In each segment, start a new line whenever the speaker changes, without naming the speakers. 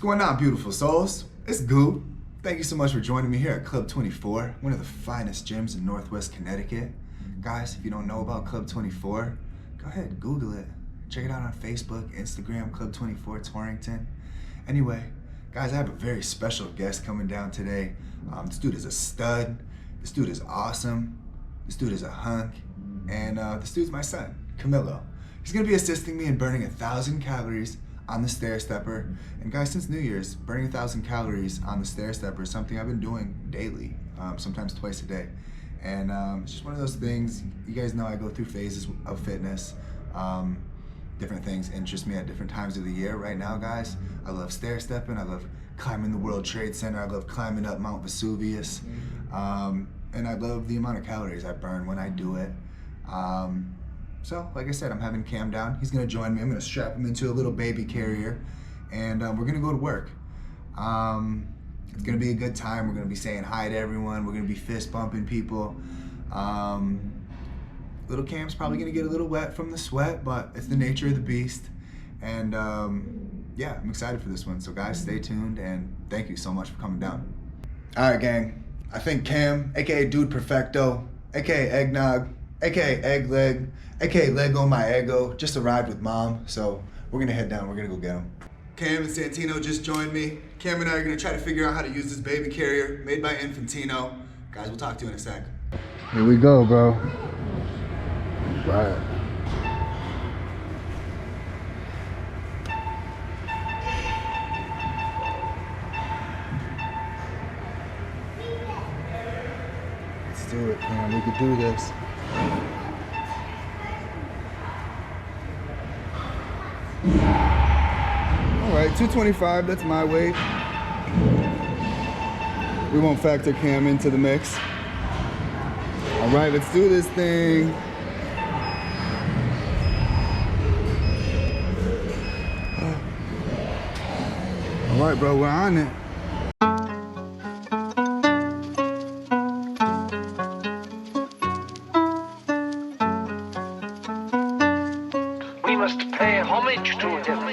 going on, beautiful souls? It's Goo. Thank you so much for joining me here at Club 24, one of the finest gyms in Northwest Connecticut. Guys, if you don't know about Club 24, go ahead, Google it. Check it out on Facebook, Instagram, Club 24 Torrington. Anyway, guys, I have a very special guest coming down today. This dude is a stud. This dude is awesome. This dude is a hunk. And this dude's my son, Camilo. He's gonna be assisting me in burning 1,000 calories on the stair stepper. And guys, since New Year's, burning 1,000 calories on the stair stepper is something I've been doing daily, sometimes twice a day. And it's just one of those things. You guys know I go through phases of fitness. Different things interest me at different times of the year. Right now, guys, I love stair stepping. I love climbing the World Trade Center. I love climbing up Mount Vesuvius. And I love the amount of calories I burn when I do it. So, like I said, I'm having Cam down. He's gonna join me. I'm gonna strap him into a little baby carrier, and we're gonna go to work. It's gonna be a good time. We're gonna be saying hi to everyone. We're gonna be fist bumping people. Little Cam's probably gonna get a little wet from the sweat, but it's the nature of the beast. And yeah, I'm excited for this one. So guys, stay tuned, and thank you so much for coming down. All right, gang. I think Cam, aka Dude Perfecto, aka Eggnog, aka Egg Leg, aka Lego My Ego, just arrived with Mom, so we're gonna head down. We're gonna go get him. Cam and Santino just joined me. Cam and I are gonna try to figure out how to use this baby carrier made by Infantino. Guys, we'll talk to you in a sec. Here we go, bro. Right. Let's do it, Cam. We can do this. All right, 225, that's my weight. We won't factor Cam into the mix. All right, let's do this thing. All right, bro, we're on it.
We must pay homage to him.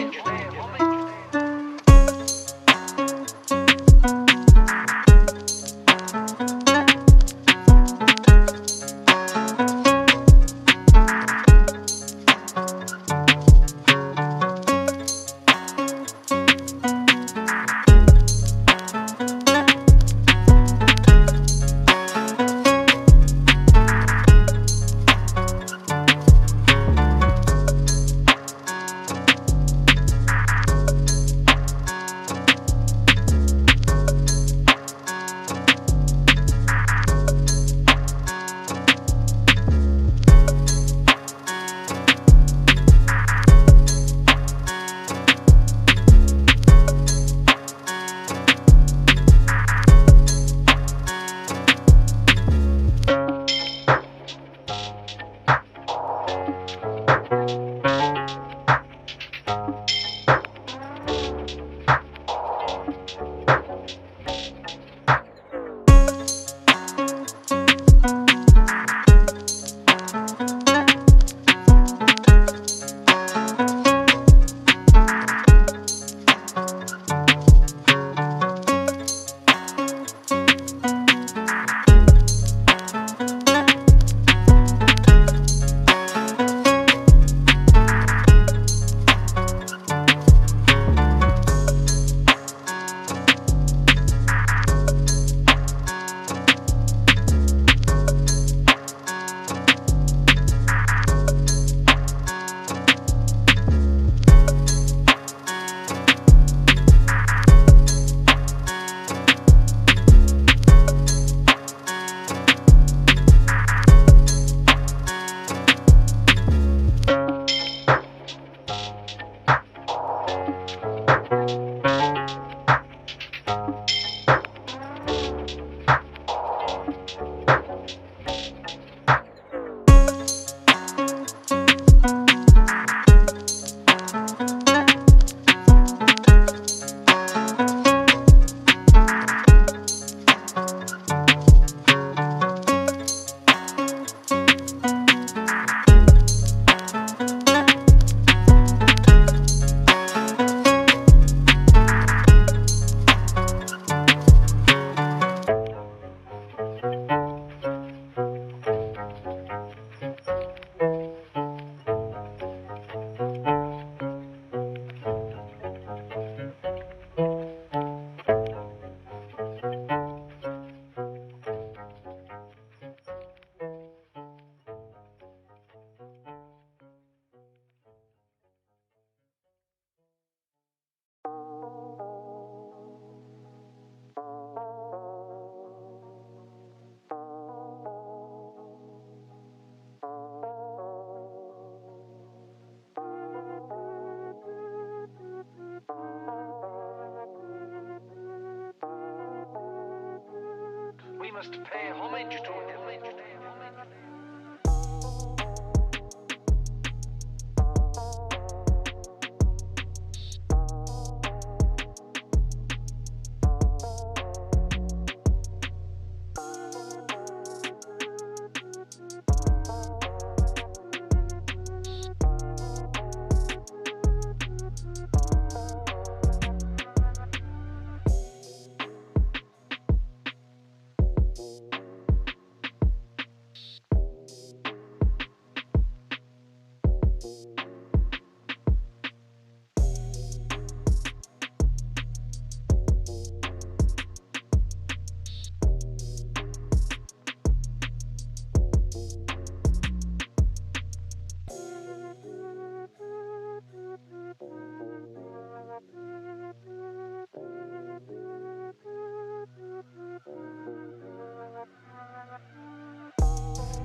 must pay homage to him.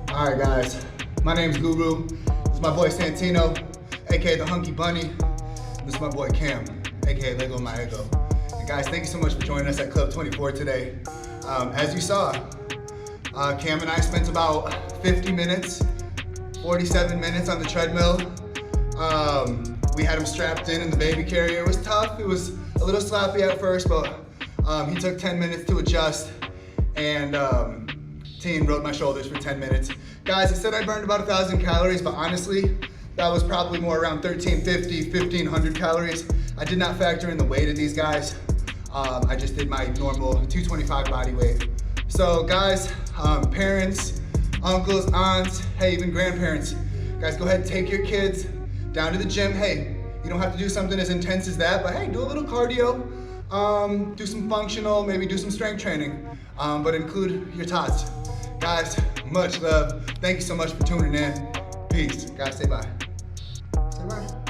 All right, guys, my name's Guru. This is my boy Santino, aka the Hunky Bunny. This is my boy Cam, aka Lego My Ego. And guys, thank you so much for joining us at Club 24 today. As you saw, Cam and I spent about 50 minutes, 47 minutes on the treadmill. We had him strapped in the baby carrier. It was tough. It was a little sloppy at first, but he took 10 minutes to adjust, and Teen rode my shoulders for 10 minutes. Guys, I said I burned about 1,000 calories, but honestly, that was probably more around 1,350, 1,500 calories. I did not factor in the weight of these guys. I just did my normal 225 body weight. So guys, parents, uncles, aunts, hey, even grandparents, guys, go ahead and take your kids down to the gym. Hey, you don't have to do something as intense as that, but hey, do a little cardio, do some functional, maybe do some strength training, but include your tots. Guys, much love. Thank you so much for tuning in. Peace. Guys, say bye. Say bye.